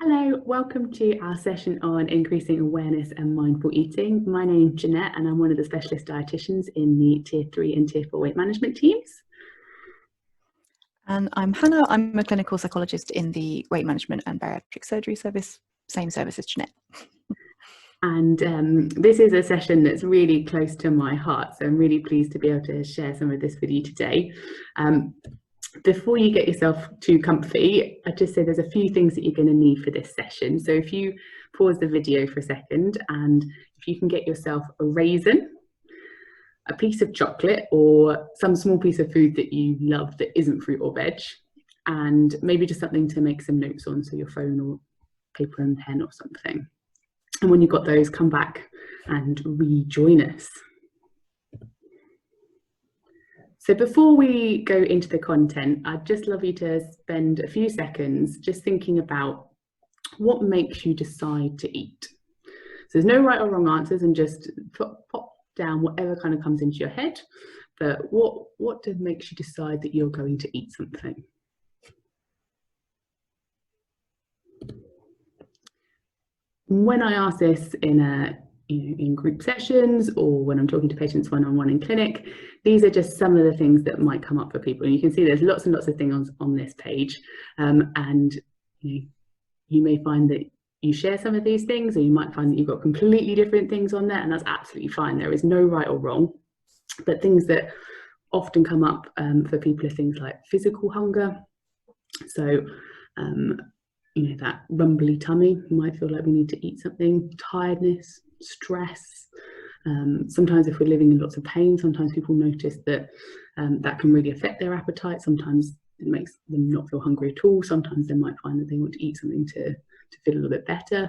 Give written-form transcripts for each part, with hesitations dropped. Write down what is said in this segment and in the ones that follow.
Hello, welcome to our session on increasing awareness and mindful eating. My name is Jeanette and I'm one of the specialist dietitians in the Tier 3 and Tier 4 weight management teams. And I'm Hannah. I'm a clinical psychologist in the weight management and bariatric surgery service, same service as Jeanette. And this is a session that's really close to my heart, so I'm really pleased to be able to share some of this with you today. Before you get yourself too comfy, I'd just say there's a few things that you're going to need for this session. So if you pause the video for a second, and if you can get yourself a raisin, a piece of chocolate, or some small piece of food that you love that isn't fruit or veg, and maybe just something to make some notes on, so your phone or paper and pen or something. And when you've got those, come back and rejoin us. So before we go into the content, I'd just love you to spend a few seconds just thinking about what makes you decide to eat. So there's no right or wrong answers, and just pop down whatever kind of comes into your head. But what makes you decide that you're going to eat something? When I ask this in group sessions, or when I'm talking to patients one-on-one in clinic, these are just some of the things that might come up for people. And you can see there's lots and lots of things on this page, and you may find that you share some of these things, or you might find that you've got completely different things on there, and that's absolutely fine. There is no right or wrong, but things that often come up for people are things like physical hunger. So that rumbly tummy, you might feel like we need to eat something, tiredness, stress. Sometimes if we're living in lots of pain, sometimes people notice that that can really affect their appetite. Sometimes it makes them not feel hungry at all. Sometimes they might find that they want to eat something to feel a little bit better.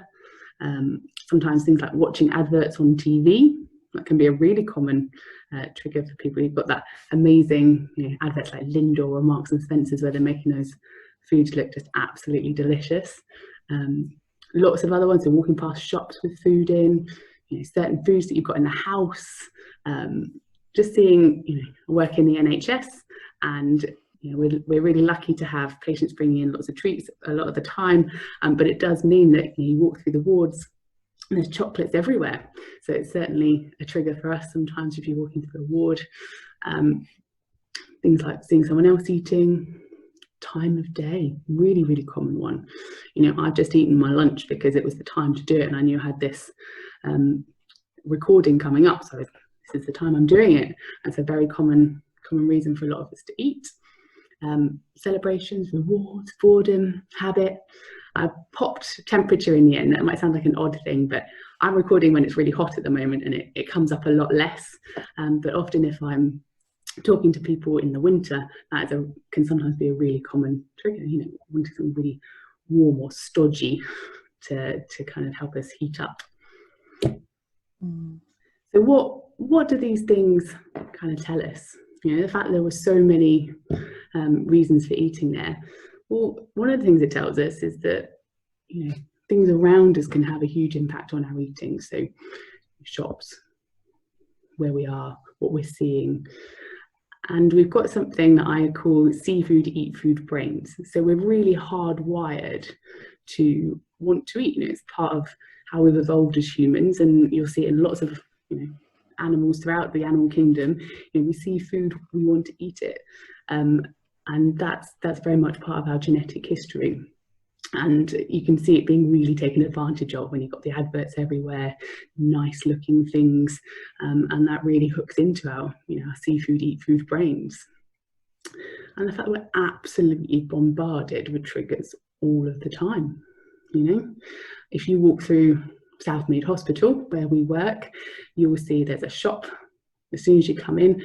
Sometimes things like watching adverts on TV, that can be a really common trigger for people. You've got that amazing adverts like Lindor or Marks and Spencer's, where they're making those foods look just absolutely delicious. Lots of other ones, so walking past shops with food in, certain foods that you've got in the house. Just seeing, work in the NHS, and we're really lucky to have patients bringing in lots of treats a lot of the time, but it does mean that you walk through the wards and there's chocolates everywhere. So it's certainly a trigger for us sometimes if you're walking through a ward. Things like seeing someone else eating, time of day, really, really common one. I've just eaten my lunch because it was the time to do it, and I knew I had this recording coming up, so this is the time I'm doing it. That's a very common reason for a lot of us to eat. Celebrations, rewards, boredom, habit. I popped temperature in the end. That might sound like an odd thing, but I'm recording when it's really hot at the moment, and it comes up a lot less. But often if I'm talking to people in the winter, that can sometimes be a really common trigger. Wanting something really warm or stodgy to kind of help us heat up. So what do these things kind of tell us? The fact that there were so many reasons for eating there. Well, one of the things it tells us is that things around us can have a huge impact on our eating. So shops, where we are, what we're seeing. And we've got something that I call seafood eat food brains. So we're really hardwired to want to eat. It's part of how we've evolved as humans, and you'll see it in lots of animals throughout the animal kingdom. We see food, we want to eat it, and that's very much part of our genetic history. And you can see it being really taken advantage of when you've got the adverts everywhere, nice looking things, and that really hooks into our seafood eat food brains. And the fact that we're absolutely bombarded with triggers all of the time. If you walk through Southmead Hospital, where we work, you will see there's a shop as soon as you come in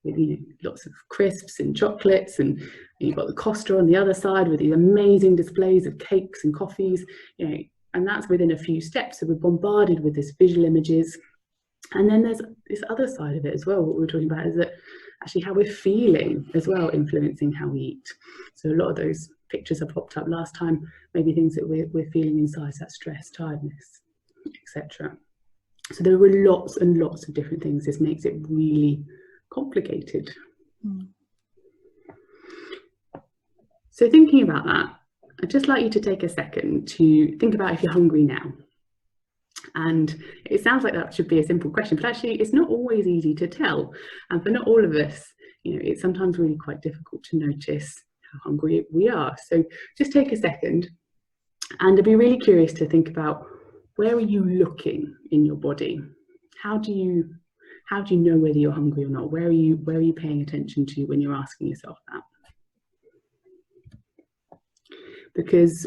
with lots of crisps and chocolates, and you've got the Costa on the other side with these amazing displays of cakes and coffees, and that's within a few steps. So we're bombarded with this visual images. And then there's this other side of it as well. What we're talking about is that actually how we're feeling as well, influencing how we eat. So a lot of those pictures that popped up last time, maybe things that we're feeling inside, that stress, tiredness, etc. So there were lots and lots of different things. This makes it really complicated. So thinking about that, I'd just like you to take a second to think about if you're hungry now. And it sounds like that should be a simple question, but actually it's not always easy to tell. And for not all of us, it's sometimes really quite difficult to notice how hungry we are. So just take a second, and I'd be really curious to think about, where are you looking in your body? How do you know whether you're hungry or not? Where are you paying attention to when you're asking yourself that? Because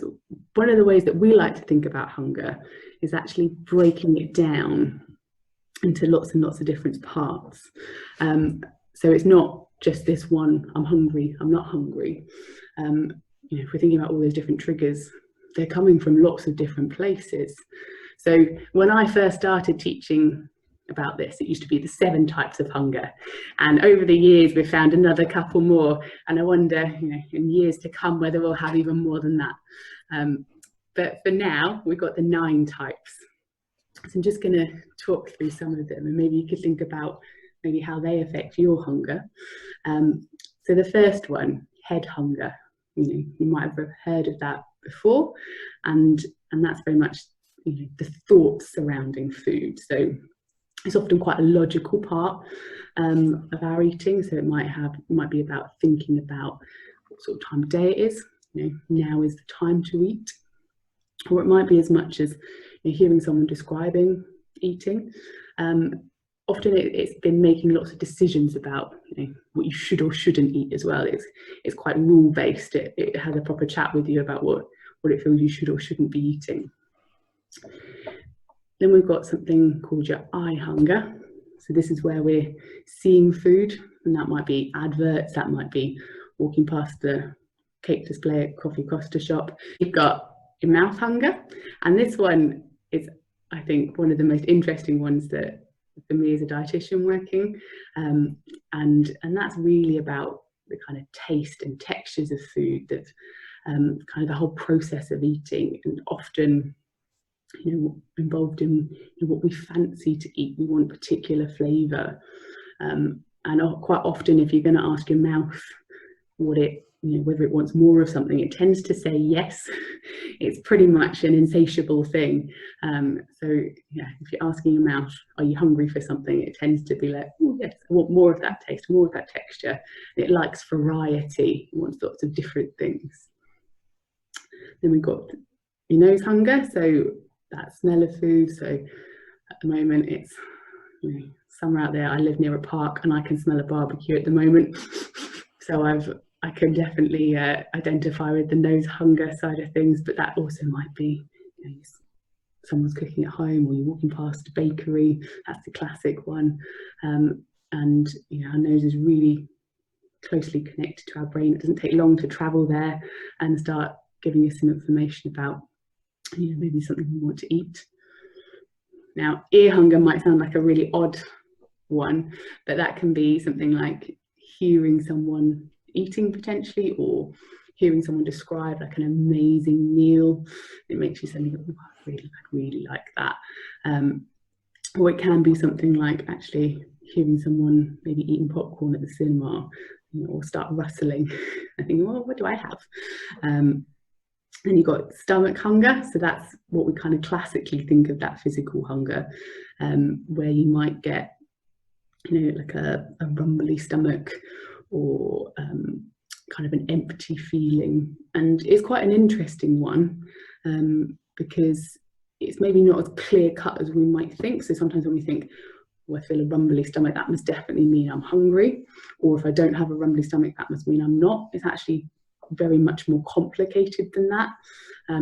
one of the ways that we like to think about hunger is actually breaking it down into lots and lots of different parts. So it's not just this one, I'm hungry, I'm not hungry. If we're thinking about all those different triggers, they're coming from lots of different places. So when I first started teaching about this, it used to be the 7 types of hunger, and over the years we've found another couple more, and I wonder in years to come whether we'll have even more than that. But for now we've got the 9 types, so I'm just going to talk through some of them, and maybe you could think about maybe how they affect your hunger. So the first one, head hunger, you might have heard of that before, and that's very much the thoughts surrounding food. So it's often quite a logical part of our eating. So it might be about thinking about what sort of time of day it is. Now is the time to eat. Or it might be as much as hearing someone describing eating. Often it's been making lots of decisions about what you should or shouldn't eat as well. It's quite rule based. It has a proper chat with you about what it feels you should or shouldn't be eating. Then we've got something called your eye hunger. So this is where we're seeing food, and that might be adverts, that might be walking past the cake display at Coffee Costa shop. You've got your mouth hunger, and this one is, I think, one of the most interesting ones that for me as a dietitian working, and that's really about the kind of taste and textures of food, that kind of the whole process of eating, and often involved in what we fancy to eat. We want particular flavour, and quite often if you're going to ask your mouth whether it wants more of something, it tends to say yes. It's pretty much an insatiable thing. So if you're asking your mouth, are you hungry for something, it tends to be like, oh yes, I want more of that taste, more of that texture. It likes variety, it wants lots of different things. Then we've got your nose hunger, so that smell of food. So at the moment it's summer out there, I live near a park and I can smell a barbecue at the moment. So I can definitely identify with the nose hunger side of things, but that also might be someone's cooking at home, or you're walking past a bakery. That's the classic one. And our nose is really closely connected to our brain. It doesn't take long to travel there and start giving us some information about maybe something we want to eat. Now, ear hunger might sound like a really odd one, but that can be something like hearing someone eating potentially, or hearing someone describe like an amazing meal. It makes you suddenly go, oh, I'd really like that. Or it can be something like actually hearing someone maybe eating popcorn at the cinema, or start rustling and thinking, well, what do I have? Then you've got stomach hunger. So that's what we kind of classically think of, that physical hunger, where you might get like a rumbly stomach, or kind of an empty feeling. And it's quite an interesting one, because it's maybe not as clear cut as we might think. So sometimes when we think, I feel a rumbly stomach, that must definitely mean I'm hungry, or if I don't have a rumbly stomach, that must mean I'm not. It's actually very much more complicated than that.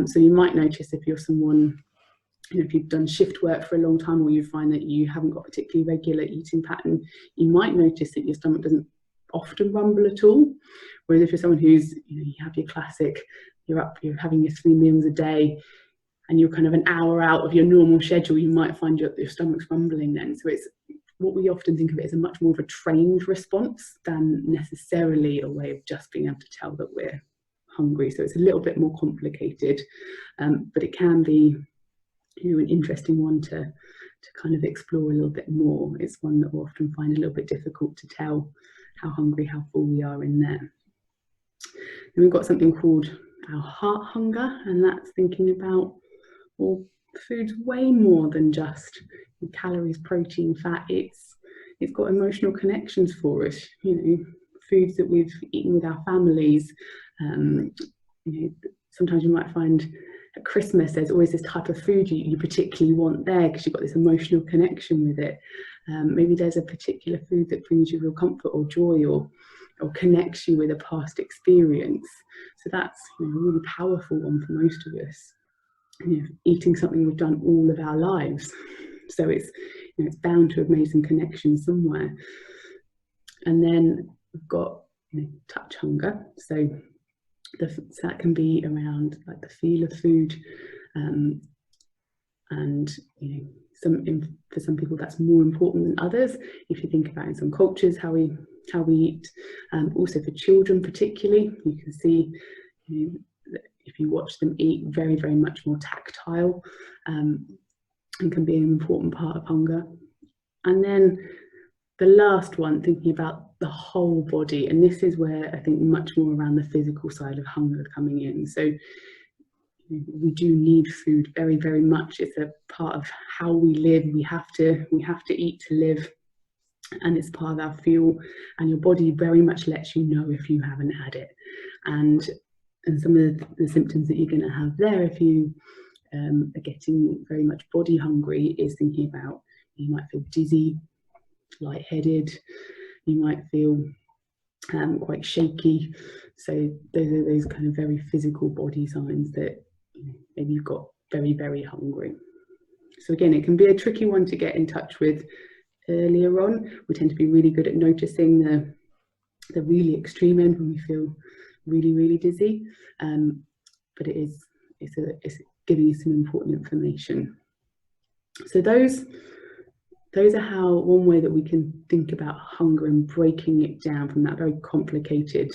So you might notice if you're someone, if you've done shift work for a long time, or you find that you haven't got a particularly regular eating pattern, you might notice that your stomach doesn't often rumble at all. Whereas if you're someone who's, you have your classic, you're having your 3 meals a day, and you're kind of an hour out of your normal schedule, you might find your stomach's rumbling then. So it's what we often think of it as a much more of a trained response than necessarily a way of just being able to tell that we're hungry. So it's a little bit more complicated, but it can be an interesting one to kind of explore a little bit more. It's one that we often find a little bit difficult to tell how hungry, how full we are in there. Then we've got something called our heart hunger, and that's thinking about, well, food's way more than just calories, protein, fat. It's got emotional connections for us. Foods that we've eaten with our families. Sometimes you might find at Christmas there's always this type of food you particularly want there because you've got this emotional connection with it. Maybe there's a particular food that brings you real comfort or joy or connects you with a past experience. So that's a really powerful one for most of us. Eating something we've done all of our lives. So it's bound to have made some connections somewhere. And then we've got touch hunger. So that can be around like the feel of food, and for some people that's more important than others. If you think about in some cultures how we eat, also for children particularly, you can see if you watch them eat, very, very much more tactile, and can be an important part of hunger. And then the last one, thinking about the whole body, and this is where I think much more around the physical side of hunger coming in. So we do need food very, very much. It's a part of how we live. We have to eat to live, and it's part of our fuel. And your body very much lets you know if you haven't had it. And some of the symptoms that you're going to have there, if you are getting very much body hungry, is thinking about, you might feel dizzy, lightheaded, you might feel quite shaky. So those are those kind of very physical body signs that maybe you've got very, very hungry. So again, it can be a tricky one to get in touch with earlier on. We tend to be really good at noticing the really extreme end when we feel really, really dizzy, but it's giving you some important information. So those are one way that we can think about hunger and breaking it down from that very complicated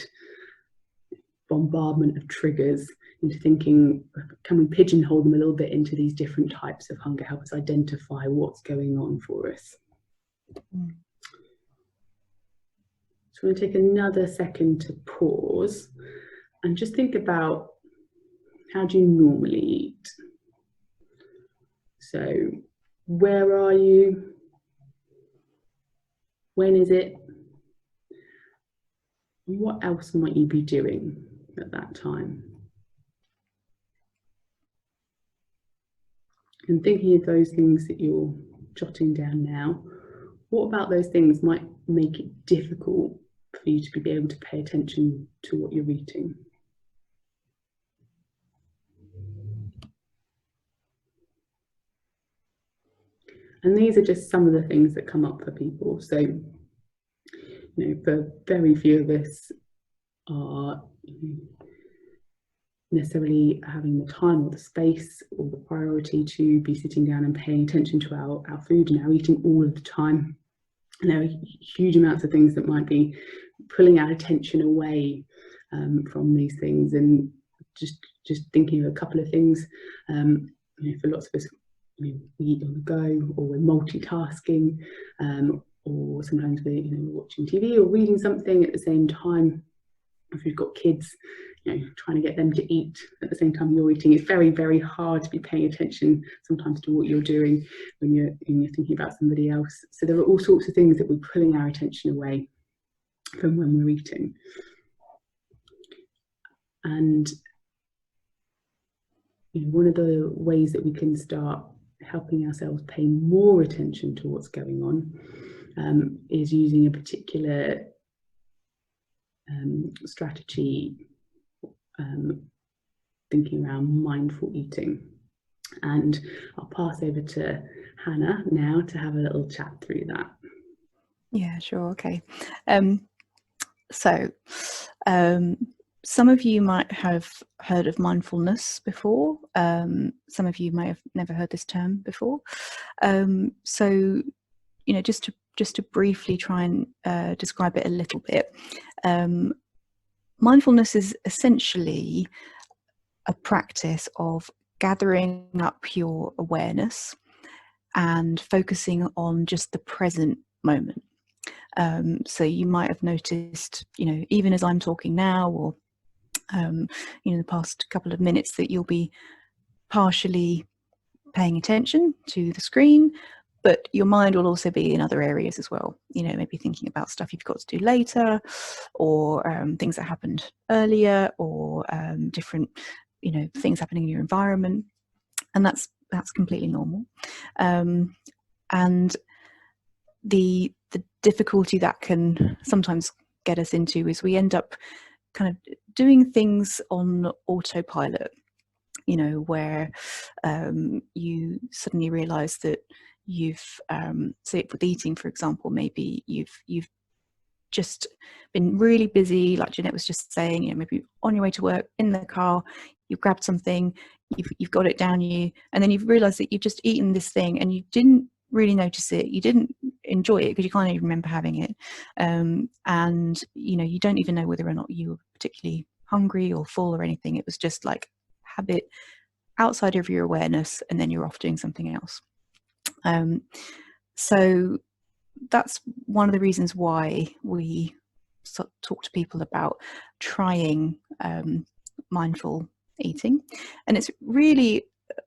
bombardment of triggers into thinking, can we pigeonhole them a little bit into these different types of hunger, help us identify what's going on for us. So I'm going to take another second to pause and just think about, how do you normally eat? So where are you? When is it? And what else might you be doing at that time? And thinking of those things that you're jotting down now, what about those things might make it difficult for you to be able to pay attention to what you're eating? And these are just some of the things that come up for people. So, for very few of us are necessarily having the time or the space or the priority to be sitting down and paying attention to our food and our eating all of the time. And there are huge amounts of things that might be pulling our attention away from these things. And just thinking of a couple of things, for lots of us, we eat on the go, or we're multitasking, or sometimes we're watching TV or reading something at the same time. If you've got kids, trying to get them to eat at the same time you're eating, it's very, very hard to be paying attention sometimes to what you're doing when you're thinking about somebody else. So there are all sorts of things that we're pulling our attention away from when we're eating. And one of the ways that we can start helping ourselves pay more attention to what's going on is using a particular strategy, thinking around mindful eating. And I'll pass over to Hannah now to have a little chat through that. Yeah, sure. Okay. Some of you might have heard of mindfulness before. Some of you may have never heard this term before. Just to briefly try and describe it a little bit. Mindfulness is essentially a practice of gathering up your awareness and focusing on just the present moment. So you might have noticed, even as I'm talking now, or the past couple of minutes, that you'll be partially paying attention to the screen, but your mind will also be in other areas as well. Maybe thinking about stuff you've got to do later, or things that happened earlier, or different, things happening in your environment, and that's completely normal. And the difficulty that can sometimes get us into is we end up kind of doing things on autopilot, where you suddenly realize that you've, say with eating, for example, maybe you've just been really busy, like Jeanette was just saying, maybe on your way to work, in the car, you've grabbed something, you've got it down you, and then you've realized that you've just eaten this thing and you didn't really notice it, you didn't enjoy it because you can't even remember having it, and you don't even know whether or not you were particularly hungry or full or anything. It was just like habit outside of your awareness, and then you're off doing something else. So that's one of the reasons why we talk to people about trying mindful eating, and it's really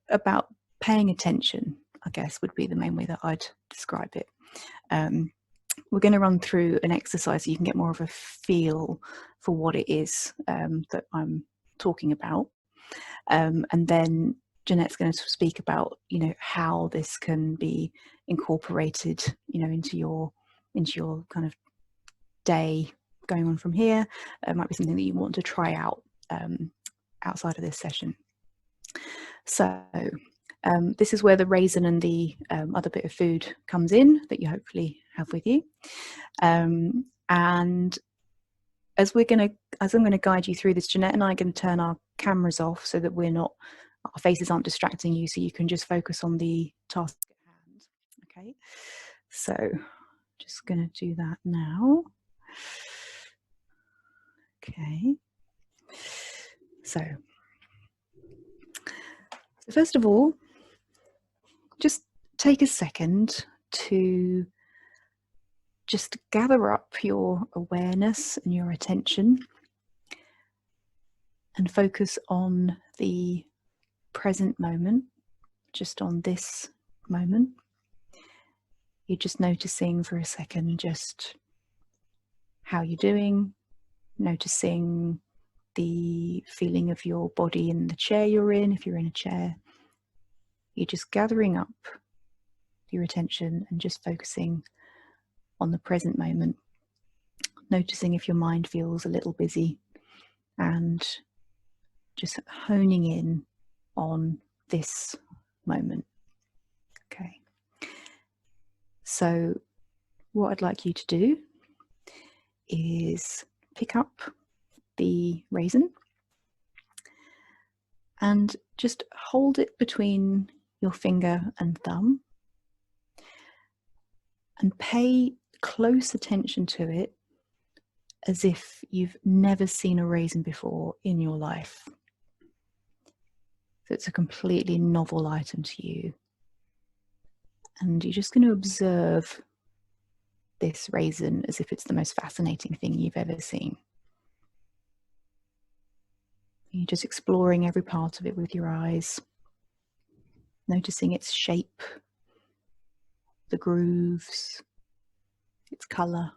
about paying attention, I guess, would be the main way that I'd describe it. We're going to run through an exercise so you can get more of a feel for what it is that I'm talking about, and then Jeanette's going to speak about how this can be incorporated into your kind of day going on from here. It might be something that you want to try out outside of this session. So this is where the raisin and the other bit of food comes in that you hopefully have with you, and as I'm going to guide you through this, Jeanette and I are going to turn our cameras off so that our faces aren't distracting you, so you can just focus on the task at hand. Okay, so just going to do that now. Okay, so first of all, just take a second to just gather up your awareness and your attention and focus on the present moment, just on this moment. You're just noticing for a second just how you're doing, noticing the feeling of your body in the chair you're in, if you're in a chair. You're just gathering up your attention and just focusing on the present moment, noticing if your mind feels a little busy, and just honing in on this moment. Okay. So what I'd like you to do is pick up the raisin and just hold it between your finger and thumb and pay close attention to it as if you've never seen a raisin before in your life. So it's a completely novel item to you. And you're just going to observe this raisin as if it's the most fascinating thing you've ever seen. You're just exploring every part of it with your eyes, noticing its shape, the grooves, its colour,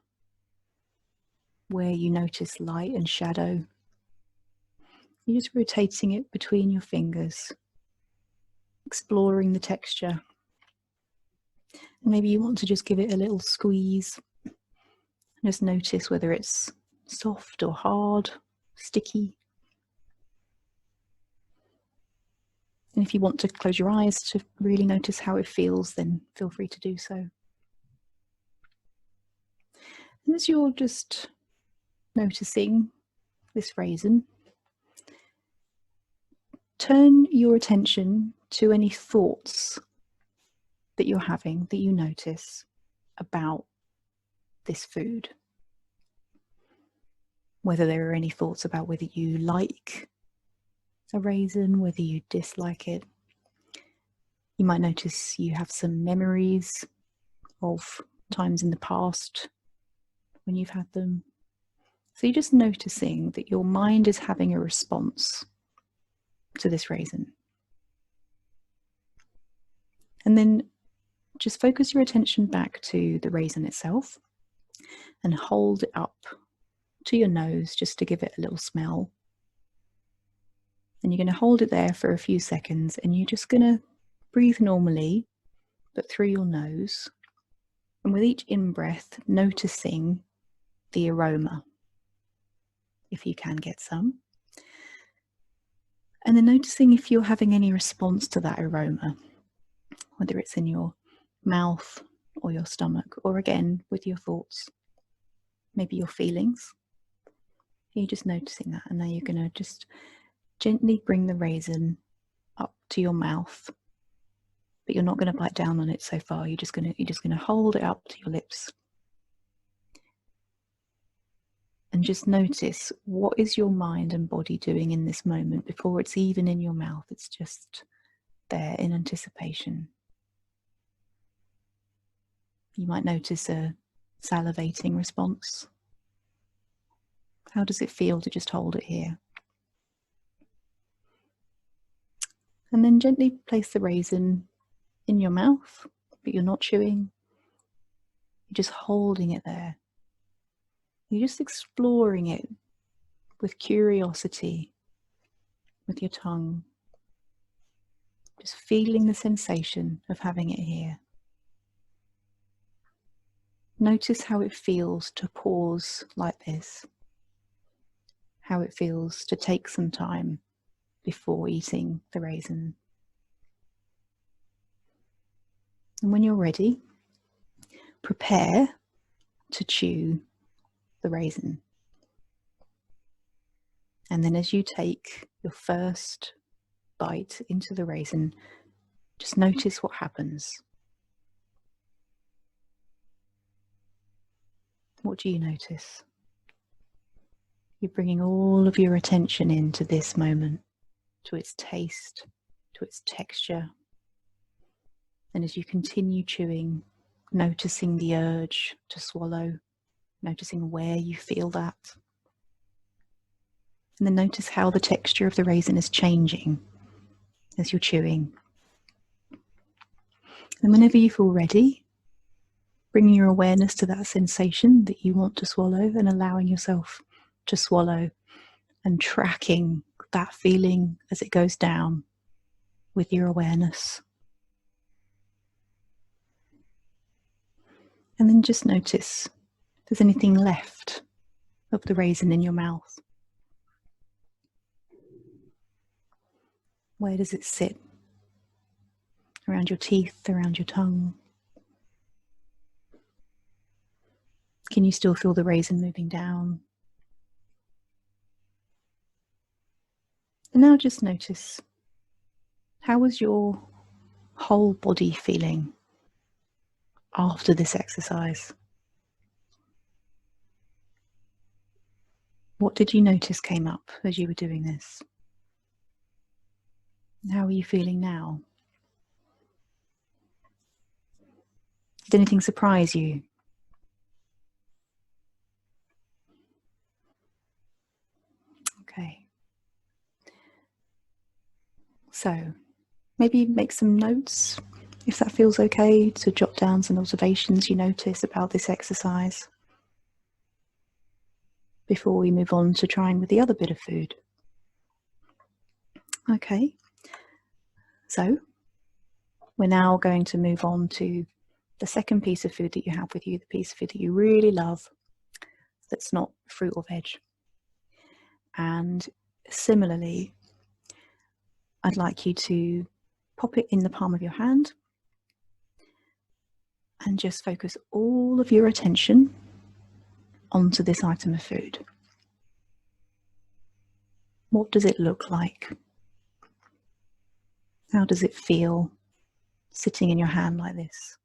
where you notice light and shadow. You're just rotating it between your fingers, exploring the texture. And maybe you want to just give it a little squeeze. Just notice whether it's soft or hard, sticky. And if you want to close your eyes to really notice how it feels, then feel free to do so. And as you're just noticing this raisin, turn your attention to any thoughts that you're having, that you notice about this food. Whether there are any thoughts about whether you like a raisin, whether you dislike it. You might notice you have some memories of times in the past when you've had them. So you're just noticing that your mind is having a response to this raisin. And then just focus your attention back to the raisin itself and hold it up to your nose just to give it a little smell. And you're going to hold it there for a few seconds, and you're just going to breathe normally, but through your nose. And with each in-breath, noticing the aroma, if you can get some. And then noticing if you're having any response to that aroma, whether it's in your mouth or your stomach, or again with your thoughts, maybe your feelings. You're just noticing that, and now you're going to just gently bring the raisin up to your mouth, but you're not going to bite down on it so far. You're just going to hold it up to your lips, and just notice, what is your mind and body doing in this moment before it's even in your mouth? It's just there in anticipation. You might notice a salivating response. How does it feel to just hold it here? And then gently place the raisin in your mouth, but you're not chewing. You're just holding it there. You're just exploring it with curiosity, with your tongue. Just feeling the sensation of having it here. Notice how it feels to pause like this. How it feels to take some time before eating the raisin. And when you're ready, prepare to chew the raisin. And then as you take your first bite into the raisin, just notice what happens. What do you notice? You're bringing all of your attention into this moment, to its taste, to its texture. And as you continue chewing, noticing the urge to swallow, noticing where you feel that. And then notice how the texture of the raisin is changing as you're chewing. And whenever you feel ready, bringing your awareness to that sensation that you want to swallow and allowing yourself to swallow and tracking that feeling as it goes down with your awareness. And then just notice if there's anything left of the raisin in your mouth. Where does it sit? Around your teeth, around your tongue? Can you still feel the raisin moving down? And now just notice, how was your whole body feeling after this exercise? What did you notice came up as you were doing this? How are you feeling now? Did anything surprise you? Okay. So maybe make some notes, if that feels okay, to jot down some observations you notice about this exercise before we move on to trying with the other bit of food. Okay. So we're now going to move on to the second piece of food that you have with you, the piece of food that you really love, that's not fruit or veg. And similarly, I'd like you to pop it in the palm of your hand and just focus all of your attention onto this item of food. What does it look like? How does it feel sitting in your hand like this?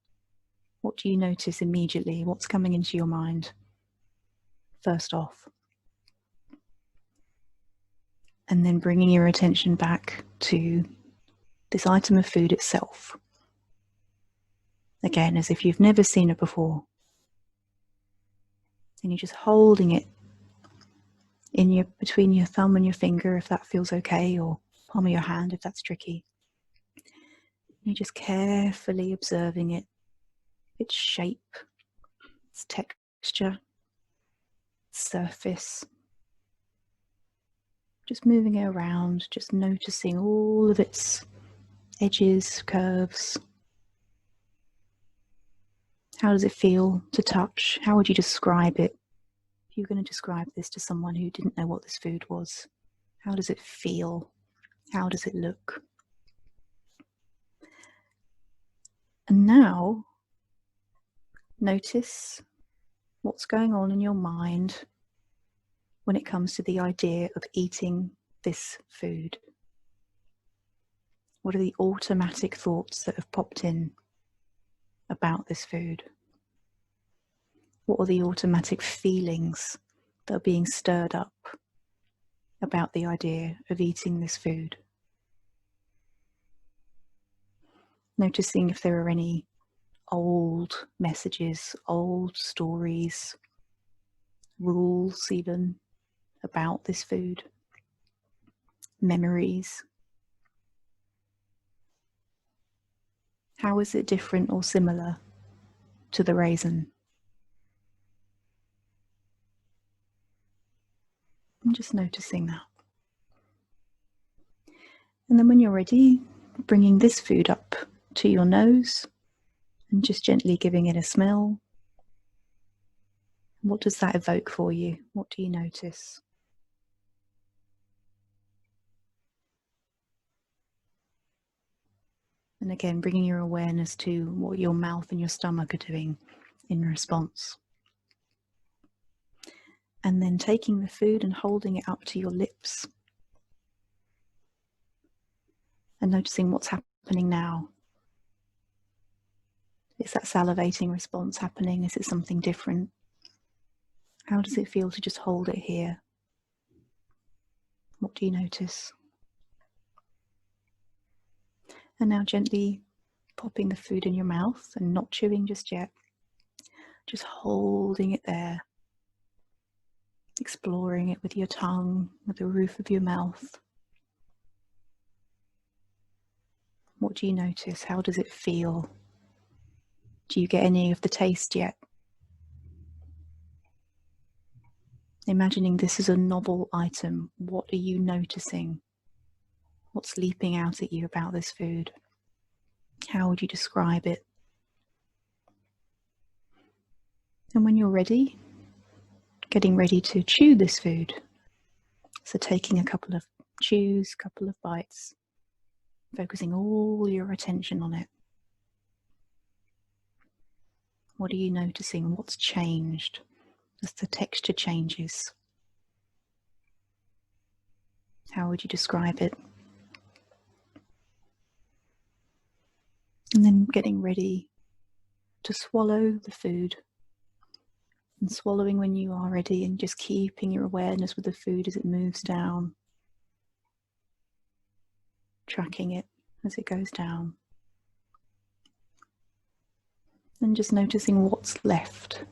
What do you notice immediately? What's coming into your mind first off? And then bringing your attention back to this item of food itself. Again, as if you've never seen it before. And you're just holding it between your thumb and your finger, if that feels okay, or palm of your hand if that's tricky. You're just carefully observing it, its shape, its texture, its surface. Just moving it around, just noticing all of its edges, curves. How does it feel to touch? How would you describe it? If you're going to describe this to someone who didn't know what this food was, how does it feel? How does it look? And now, notice what's going on in your mind when it comes to the idea of eating this food. What are the automatic thoughts that have popped in about this food? What are the automatic feelings that are being stirred up about the idea of eating this food? Noticing if there are any old messages, old stories, rules even about this food, memories. How is it different or similar to the raisin? I'm just noticing that. And then when you're ready, bringing this food up to your nose and just gently giving it a smell. What does that evoke for you? What do you notice? And again, bringing your awareness to what your mouth and your stomach are doing in response. And then taking the food and holding it up to your lips. And noticing what's happening now. Is that salivating response happening? Is it something different? How does it feel to just hold it here? What do you notice? And now gently popping the food in your mouth and not chewing just yet. Just holding it there. Exploring it with your tongue, with the roof of your mouth. What do you notice? How does it feel? Do you get any of the taste yet? Imagining this is a novel item, what are you noticing? What's leaping out at you about this food? How would you describe it? And when you're ready, getting ready to chew this food. So taking a couple of chews, couple of bites, focusing all your attention on it. What are you noticing? What's changed as the texture changes? How would you describe it? And then getting ready to swallow the food. And swallowing when you are ready, and just keeping your awareness with the food as it moves down. Tracking it as it goes down. And just noticing what's left.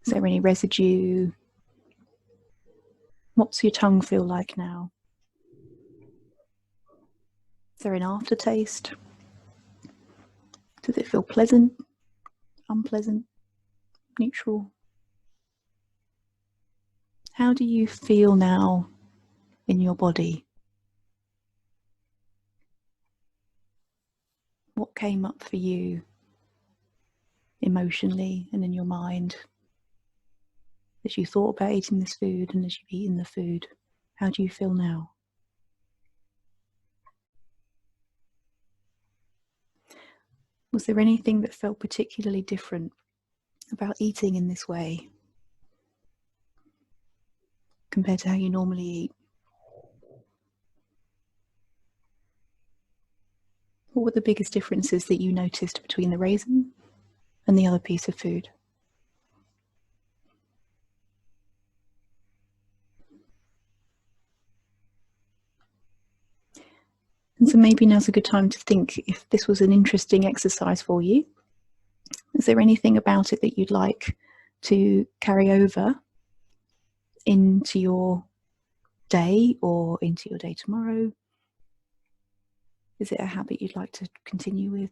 Is there any residue? What's your tongue feel like now? Is there an aftertaste? Does it feel pleasant, unpleasant, neutral? How do you feel now in your body? What came up for you emotionally and in your mind as you thought about eating this food and as you've eaten the food? How do you feel now? Was there anything that felt particularly different about eating in this way compared to how you normally eat? What were the biggest differences that you noticed between the raisin and the other piece of food? And so maybe now's a good time to think if this was an interesting exercise for you. Is there anything about it that you'd like to carry over into your day or into your day tomorrow? Is it a habit you'd like to continue with?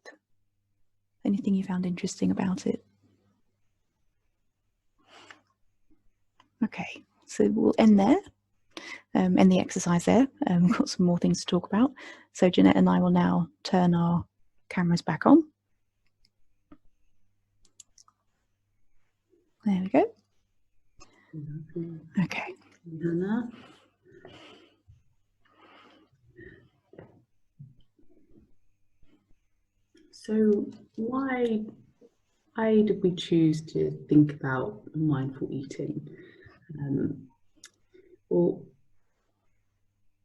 Anything you found interesting about it? Okay, so we'll end there, end the exercise there. We've got some more things to talk about. So Jeanette and I will now turn our cameras back on. There we go. Okay. So why did we choose to think about mindful eating? Well,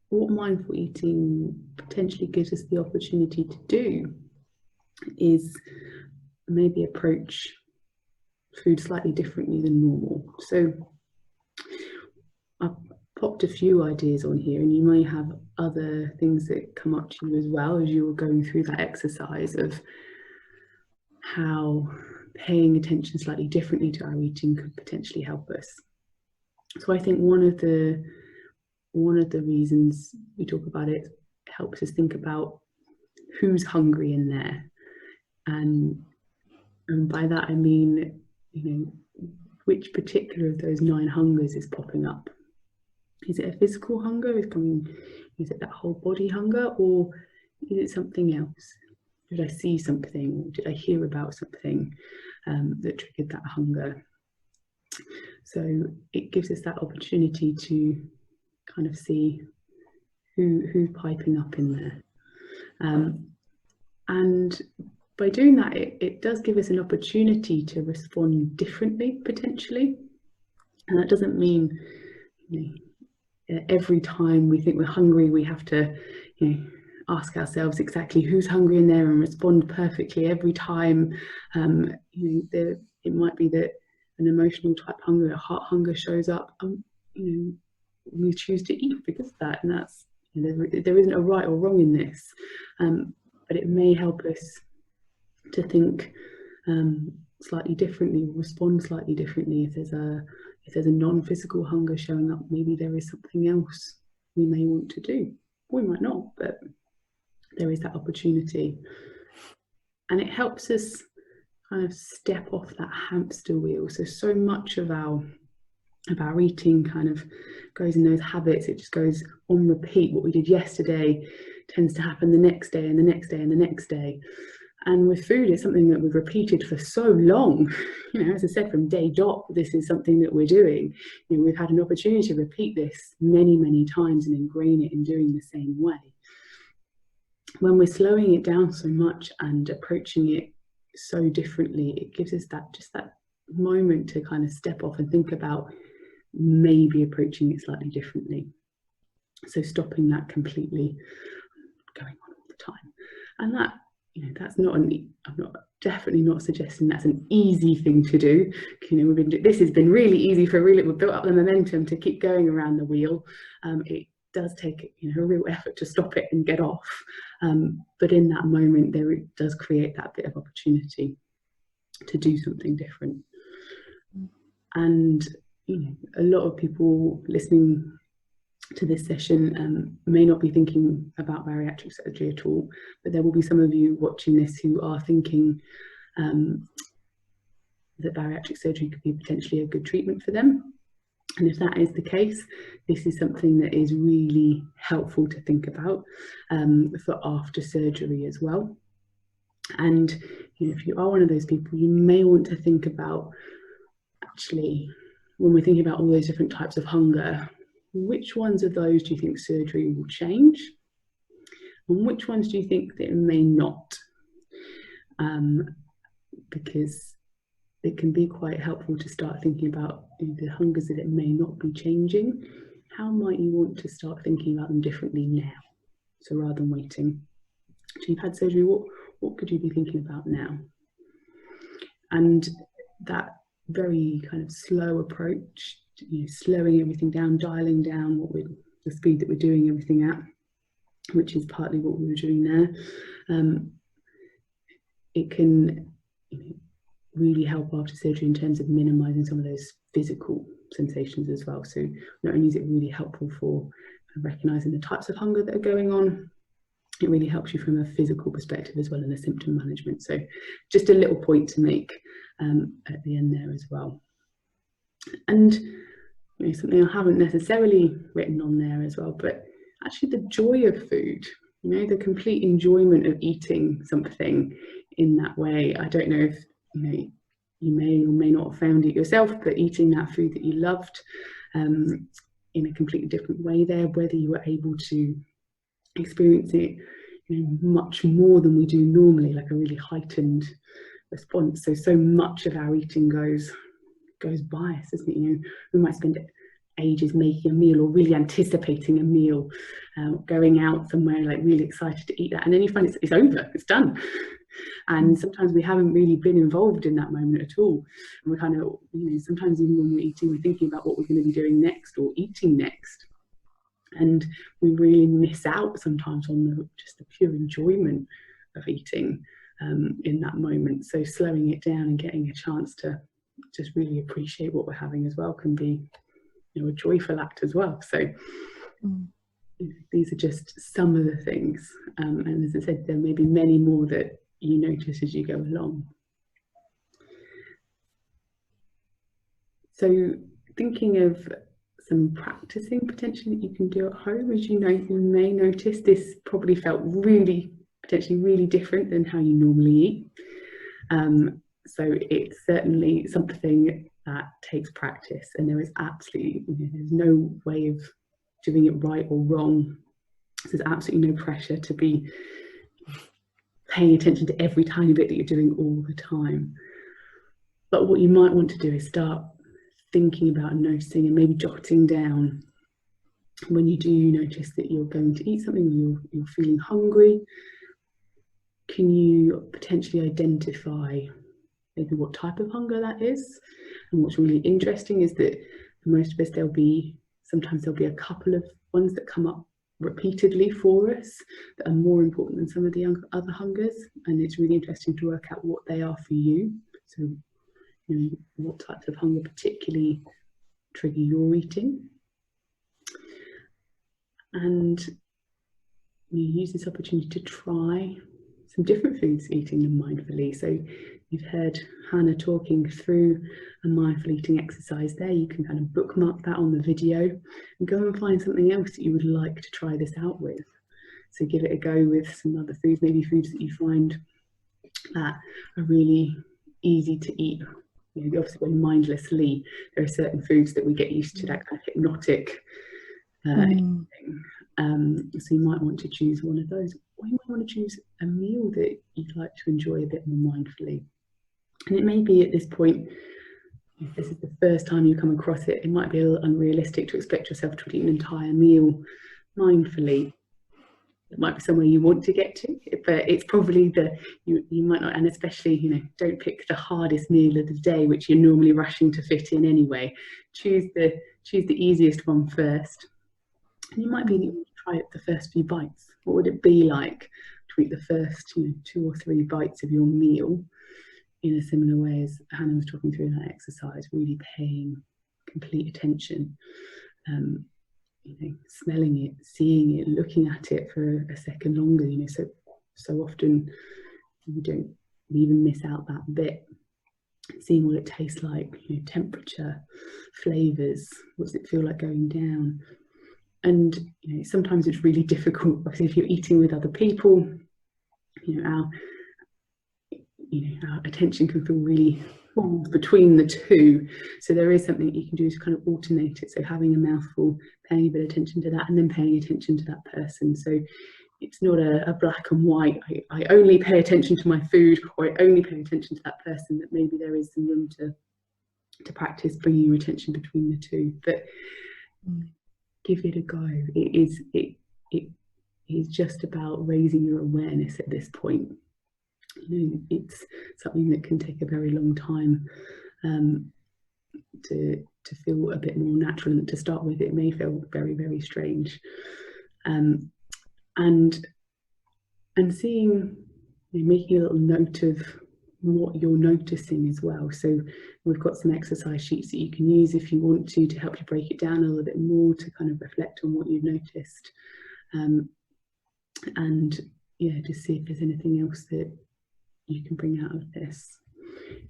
what mindful eating potentially gives us the opportunity to do is maybe approach food slightly differently than normal. So I've popped a few ideas on here, and you may have other things that come up to you as well as you were going through that exercise of how paying attention slightly differently to our eating could potentially help us. So I think one of the reasons we talk about it helps us think about who's hungry in there, and by that I mean, which particular of those 9 hungers is popping up. Is it a physical hunger? Is it that whole body hunger, or is it something else? Did I see something, or did I hear about something that triggered that hunger? So it gives us that opportunity to kind of see who's piping up in there. And by doing that, it does give us an opportunity to respond differently, potentially. And that doesn't mean every time we think we're hungry, we have to ask ourselves exactly who's hungry in there and respond perfectly every time. It might be that an emotional type hunger, a heart hunger shows up, we choose to eat because of that, and that's there isn't a right or wrong in this, but it may help us to think slightly differently, respond slightly differently. If there's a non-physical hunger showing up, maybe there is something else we may want to do. We might not, but there is that opportunity, and it helps us kind of step off that hamster wheel. So much of our eating kind of goes in those habits. It just goes on repeat. What we did yesterday tends to happen the next day and the next day and the next day. And with food, it's something that we've repeated for so long. As I said, from day dot, this is something that we're doing. We've had an opportunity to repeat this many, many times and ingrain it in doing the same way. When we're slowing it down so much and approaching it so differently, it gives us that moment to kind of step off and think about maybe approaching it slightly differently. So stopping that completely going on all the time. And that, that's definitely not suggesting that's an easy thing to do. This has been really easy we've built up the momentum to keep going around the wheel. It does take a real effort to stop it and get off, but in that moment it does create that bit of opportunity to do something different. And a lot of people listening to this session may not be thinking about bariatric surgery at all, but there will be some of you watching this who are thinking that bariatric surgery could be potentially a good treatment for them. And if that is the case, this is something that is really helpful to think about for after surgery as well. And if you are one of those people, you may want to think about, actually, when we're thinking about all those different types of hunger, which ones of those do you think surgery will change? And which ones do you think that it may not? Because it can be quite helpful to start thinking about the hungers that it may not be changing. How might you want to start thinking about them differently now? So rather than waiting. So you've had surgery, what could you be thinking about now? And that very kind of slow approach, slowing everything down, dialing down the speed that we're doing everything at, which is partly what we were doing there. It can really help after surgery in terms of minimizing some of those physical sensations as well. So not only is it really helpful for recognizing the types of hunger that are going on, it really helps you from a physical perspective as well, in the symptom management. So just a little point to make at the end there as well. And something I haven't necessarily written on there as well, but actually the joy of food, the complete enjoyment of eating something in that way. I don't know if you may or may not have found it yourself, but eating that food that you loved in a completely different way there, whether you were able to experience it much more than we do normally, like a really heightened response. So much of our eating goes by us, isn't it? We might spend ages making a meal, or really anticipating a meal, going out somewhere like really excited to eat that, and then you find it's over, it's done. And sometimes we haven't really been involved in that moment at all, and we're kind of, sometimes even when we're eating, we're thinking about what we're going to be doing next or eating next, and we really miss out sometimes on just the pure enjoyment of eating in that moment. So slowing it down and getting a chance to just really appreciate what we're having as well can be a joyful act as well. So these are just some of the things, and as I said, there may be many more that you notice as you go along. So thinking of some practicing potentially that you can do at home, as you may notice this probably felt potentially really different than how you normally eat. So it's certainly something that takes practice, and there is absolutely, there's no way of doing it right or wrong. There's absolutely no pressure to be paying attention to every tiny bit that you're doing all the time. But what you might want to do is start thinking about and noticing, and maybe jotting down when you do notice that you're going to eat something, or you're feeling hungry. Can you potentially identify maybe what type of hunger that is? And what's really interesting is that for most of us, sometimes there'll be a couple of ones that come up repeatedly for us that are more important than some of the other hungers, and it's really interesting to work out what they are for you. So what types of hunger particularly trigger your eating, and you use this opportunity to try some different foods, eating them mindfully. So you've heard Hannah talking through a mindful eating exercise there. You can kind of bookmark that on the video and go and find something else that you would like to try this out with. So give it a go with some other foods, maybe foods that you find that are really easy to eat. Obviously when mindlessly, there are certain foods that we get used to, that kind of hypnotic eating. So you might want to choose one of those, or you might want to choose a meal that you'd like to enjoy a bit more mindfully. And it may be at this point, if this is the first time you come across it, it might be a little unrealistic to expect yourself to eat an entire meal mindfully. It might be somewhere you want to get to, but it's probably you might not, and especially, don't pick the hardest meal of the day, which you're normally rushing to fit in anyway. Choose the easiest one first. And you might be try it the first few bites. What would it be like to eat the first 2 or 3 bites of your meal in a similar way as Hannah was talking through in that exercise, really paying complete attention, smelling it, seeing it, looking at it for a second longer. So often you don't even miss out that bit, seeing what it tastes like, temperature, flavors, what does it feel like going down. And sometimes it's really difficult, because if you're eating with other people, our attention can feel really pulled between the two. So there is something that you can do to kind of alternate it. So having a mouthful, paying a bit of attention to that, and then paying attention to that person. So it's not a black and white, I only pay attention to my food, or I only pay attention to that person. That maybe there is some room to practice bringing your attention between the two. But give it a go. It is just about raising your awareness at this point. It's something that can take a very long time to feel a bit more natural, and to start with it may feel very, very strange. And seeing, making a little note of what you're noticing as well. So we've got some exercise sheets that you can use if you want to help you break it down a little bit more, to kind of reflect on what you've noticed, and yeah, just see if there's anything else that you can bring out of this.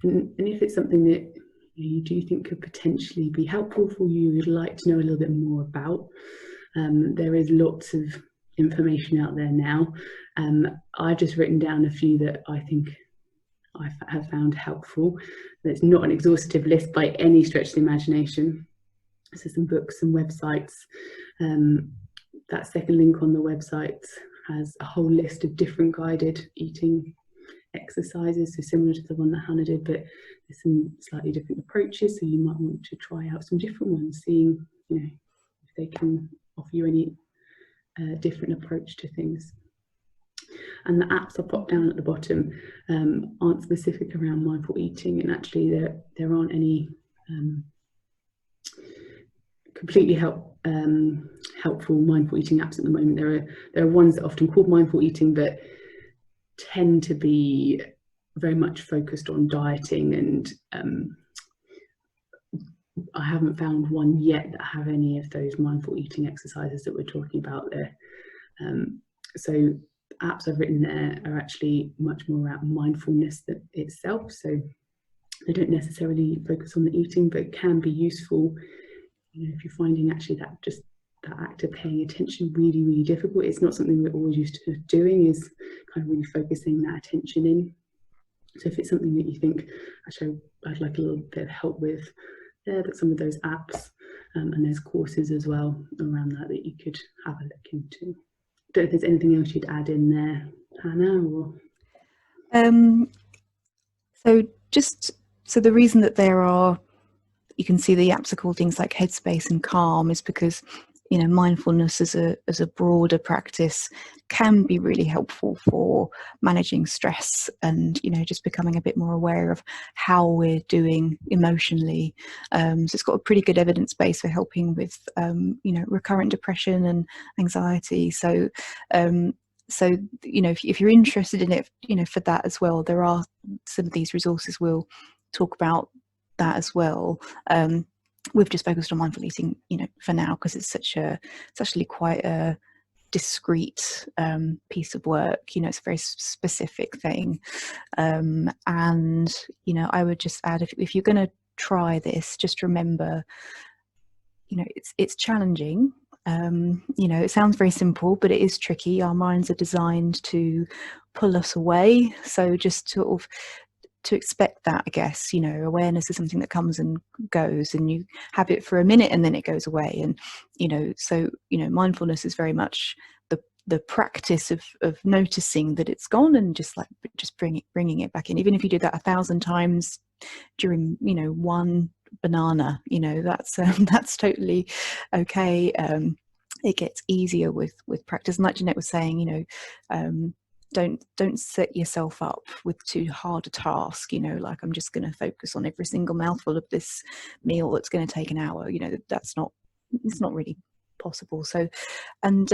And if it's something that you do think could potentially be helpful for you, you'd like to know a little bit more about, there is lots of information out there now. I've just written down a few that I think I have found helpful. It's not an exhaustive list by any stretch of the imagination. So some books and websites. That second link on the website has a whole list of different guided eating exercises, so similar to the one that Hannah did, but there's some slightly different approaches, so you might want to try out some different ones, seeing if they can offer you any different approach to things. And the apps I've popped down at the bottom aren't specific around mindful eating, and actually there aren't any completely helpful mindful eating apps at the moment. There are ones that are often called mindful eating, but tend to be very much focused on dieting, and I haven't found one yet that have any of those mindful eating exercises that we're talking about there. So apps I've written there are actually much more about mindfulness itself, so they don't necessarily focus on the eating, but can be useful if you're finding actually that act of paying attention really, really difficult. It's not something we're always used to doing, is kind of really focusing that attention in. So if it's something that you think, actually I'd like a little bit of help with, that's some of those apps, and there's courses as well around that you could have a look into. Don't know if there's anything else you'd add in there, Hannah, or? So the reason that you can see the apps are called things like Headspace and Calm is because mindfulness as a broader practice can be really helpful for managing stress, and just becoming a bit more aware of how we're doing emotionally. So it's got a pretty good evidence base for helping with recurrent depression and anxiety. So if you're interested in it, for that as well, there are some of these resources we'll talk about that as well. We've just focused on mindful eating, for now, because it's actually quite a discrete piece of work. It's a very specific thing, and I would just add, if you're going to try this, just remember, it's challenging. It sounds very simple, but it is tricky. Our minds are designed to pull us away, so just sort of to expect that, I guess. Awareness is something that comes and goes, and you have it for a minute and then it goes away. And mindfulness is very much the practice of noticing that it's gone, and just bringing it back in. Even if you do that 1,000 times during one banana, that's totally okay. It gets easier with practice, and like Jeanette was saying, don't set yourself up with too hard a task, like, I'm just going to focus on every single mouthful of this meal that's going to take an hour. It's not really possible. So, and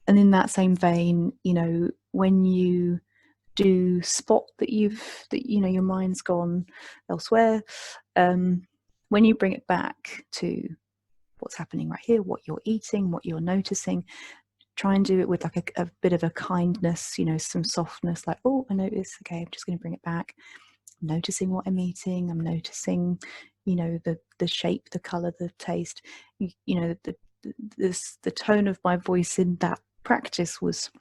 in that same vein, when you do spot that your mind's gone elsewhere, when you bring it back to what's happening right here, what you're eating, what you're noticing, try and do it with like a bit of a kindness, some softness, like, oh, I notice, okay, I'm just going to bring it back. I'm noticing what I'm eating. I'm noticing, the shape, the color, the taste. The tone of my voice in that practice was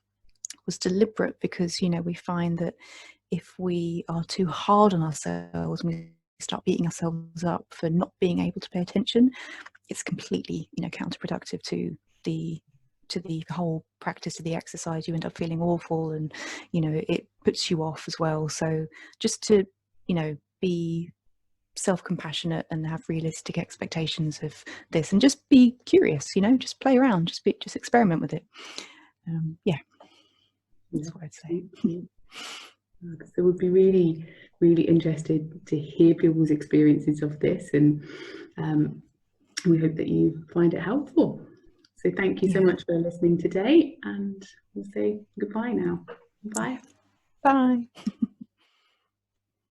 deliberate, because we find that if we are too hard on ourselves and we start beating ourselves up for not being able to pay attention, it's completely counterproductive to the whole practice of the exercise. You end up feeling awful, and it puts you off as well. So just to be self-compassionate and have realistic expectations of this, and just be curious, just play around, just experiment with it. That's what I'd say. So we'd be really, really interested to hear people's experiences of this, and we hope that you find it helpful. So thank you so much for listening today, and we'll say goodbye now. Bye. Bye.